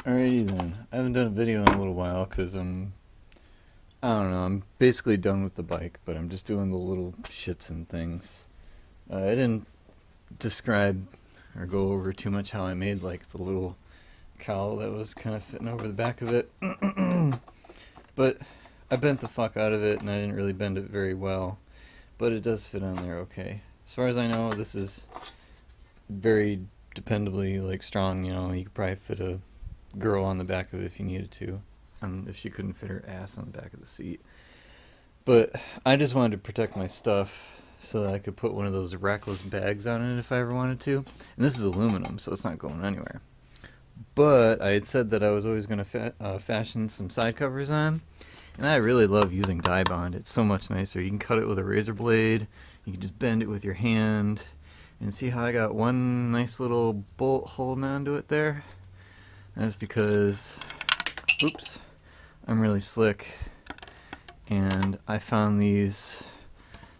Alrighty then. I haven't done a video in a little while because I don't know, I'm basically done with the bike, but I'm just doing the little shits and things. I didn't describe or go over too much how I made like the little cowl that was kind of fitting over the back of it. But I bent the fuck out of it and I didn't really bend it very well, but it does fit on there okay. As far as I know, this is very dependably like strong, you know, you could probably fit a girl on the back of it if you needed to, if she couldn't fit her ass on the back of the seat. But I just wanted to protect my stuff so that I could put one of those rackless bags on it if I ever wanted to. And this is aluminum, so it's not going anywhere. But I had said that I was always going to fashion some side covers on, and I really love using dye bond. It's so much nicer. You can cut it with a razor blade, you can just bend it with your hand, and see how I got one nice little bolt holding onto it there? That's because, oops, I'm really slick, and I found these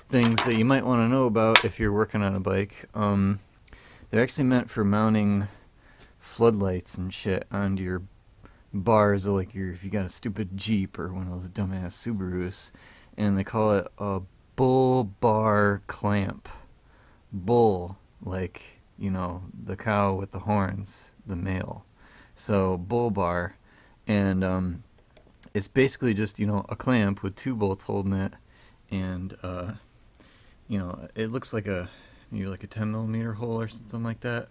things that you might want to know about if you're working on a bike. They're actually meant for mounting floodlights and shit onto your bars, like if you got a stupid Jeep or one of those dumbass Subarus, and they call it a bull bar clamp. Bull, like, you know, the cow with the horns, the male. So bull bar, and it's basically just, you know, a clamp with two bolts holding it, and you know, it looks like maybe like a 10mm hole or something like that,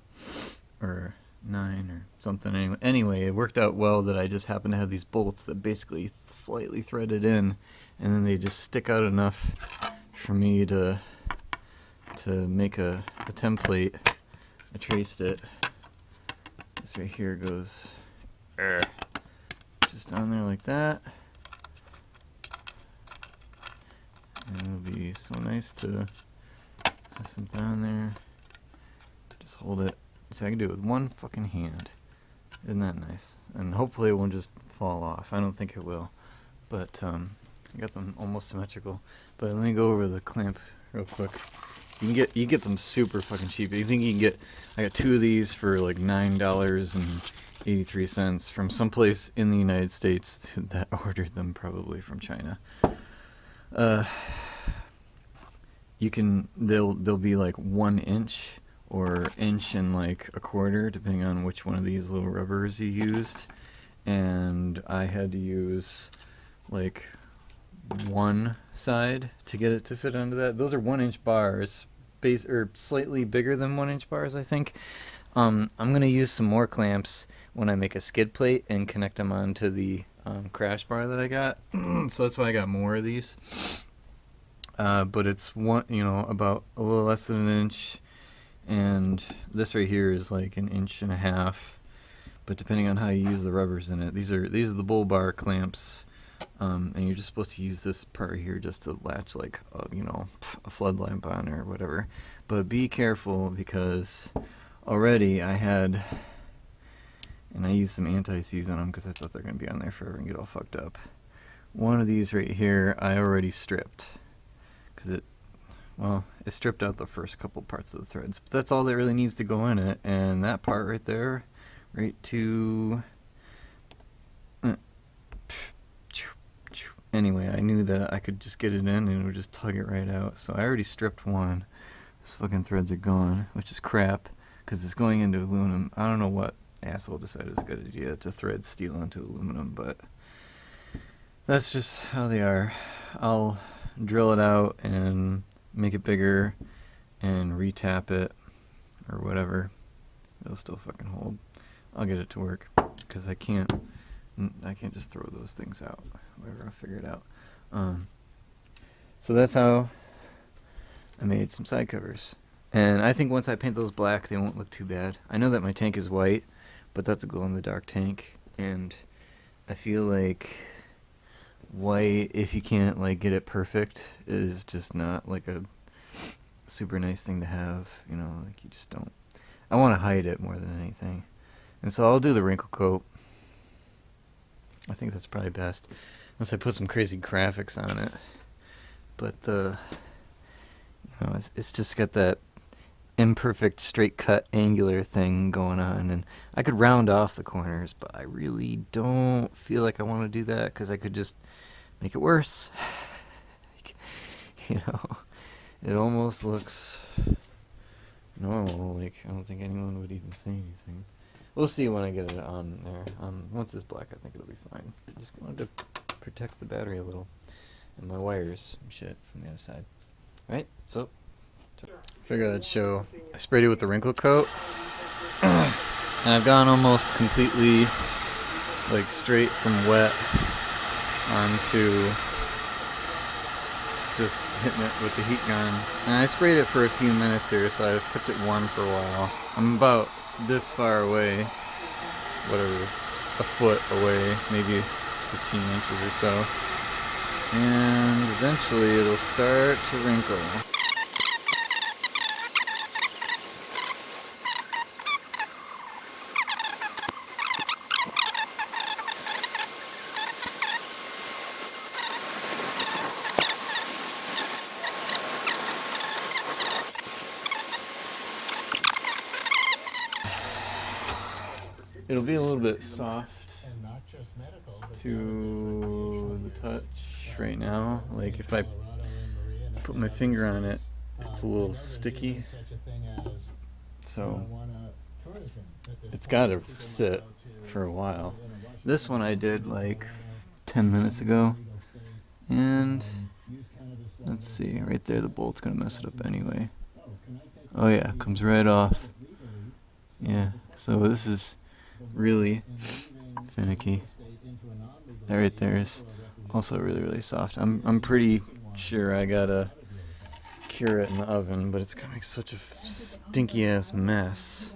or 9 or something. Anyway, it worked out well that I just happened to have these bolts that basically slightly threaded in, and then they just stick out enough for me to make a template. I traced it. This right here goes just on there like that. And it'll be so nice to have something on there. Just hold it. So I can do it with one fucking hand. Isn't that nice? And hopefully it won't just fall off. I don't think it will. But I got them almost symmetrical. But let me go over the clamp real quick. You get them super fucking cheap. You think you can get? I got 2 of these for like $9.83 from someplace in the United States that ordered them, probably from China. You can. They'll be like 1 inch or inch and like a quarter, depending on which one of these little rubbers you used. And I had to use like one side to get it to fit onto that. Those are 1-inch bars, or slightly bigger than 1-inch bars, I think. I'm gonna use some more clamps when I make a skid plate and connect them onto the crash bar that I got. So that's why I got more of these. But it's about a little less than 1 inch, and this right here is like 1.5 inches. But depending on how you use the rubbers in it, these are the bull bar clamps. And you're just supposed to use this part here just to latch like a flood lamp on or whatever. But be careful, because already I used some anti-seize on them because I thought they're going to be on there forever and get all fucked up. One of these right here I already stripped, because it stripped out the first couple parts of the threads. But that's all that really needs to go in it, and that part right there, right to... Anyway, I knew that I could just get it in and it would just tug it right out. So I already stripped one. These fucking threads are gone, which is crap, because it's going into aluminum. I don't know what asshole decided it's a good idea to thread steel into aluminum, but that's just how they are. I'll drill it out and make it bigger and retap it or whatever. It'll still fucking hold. I'll get it to work, because I can't just throw those things out. Whatever, I'll figure it out. So that's how I made some side covers. And I think once I paint those black, they won't look too bad. I know that my tank is white, but that's a glow-in-the-dark tank. And I feel like white, if you can't like get it perfect, is just not like a super nice thing to have. You know, like you just don't. I want to hide it more than anything. And so I'll do the wrinkle coat. I think that's probably best, unless I put some crazy graphics on it. But it's just got that imperfect straight cut angular thing going on, and I could round off the corners, but I really don't feel like I want to do that because I could just make it worse. You know, it almost looks normal. Like, I don't think anyone would even say anything. We'll see when I get it on there. Once it's black, I think it'll be fine. Just wanted to protect the battery a little and my wires and shit from the other side. Right? So, figure I'd show. I sprayed it with the wrinkle coat, and I've gone almost completely like straight from wet onto just hitting it with the heat gun. And I sprayed it for a few minutes here, so I've kept it warm for a while. I'm about this far away, whatever, a foot away, maybe 15 inches or so. And eventually it'll start to wrinkle. It'll be a little bit soft to the touch right now. Like if I put my finger on it, it's a little sticky. So it's gotta sit for a while. This one I did like 10 minutes ago. And let's see, right there the bolt's gonna mess it up anyway. Oh yeah, comes right off. Yeah, so this is really finicky. That right there is also really soft. I'm pretty sure I gotta cure it in the oven, but it's gonna make such a stinky ass mess.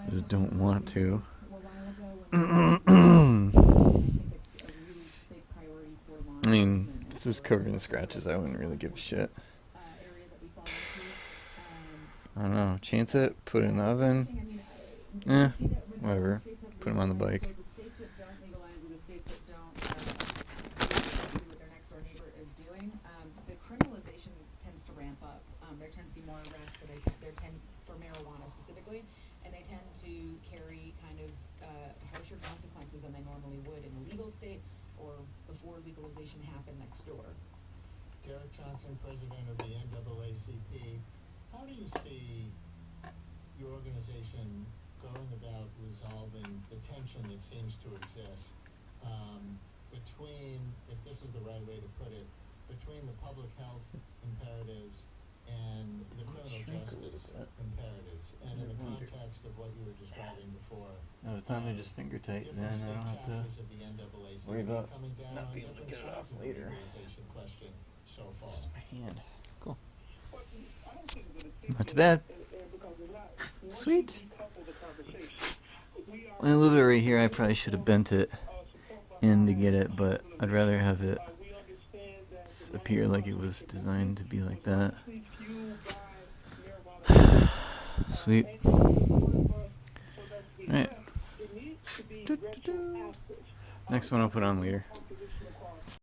I just don't want to. I mean, this is covered in scratches. I wouldn't really give a shit. I don't know. Chance it. Put it in the oven. Whatever. Put them on the bike. President of the NAACP, how do you see your organization going about resolving the tension that seems to exist between, if this is the right way to put it, between the public health imperatives and the criminal justice imperatives, and in the context of what you were describing before? No, it's only just finger tight, then I don't have to worry about not being able to get it off later. So far. Just my hand. Cool. Not too bad. Sweet. And a little bit right here, I probably should have bent it in to get it, but I'd rather have it appear like it was designed to be like that. Sweet. Alright. Next one I'll put on later.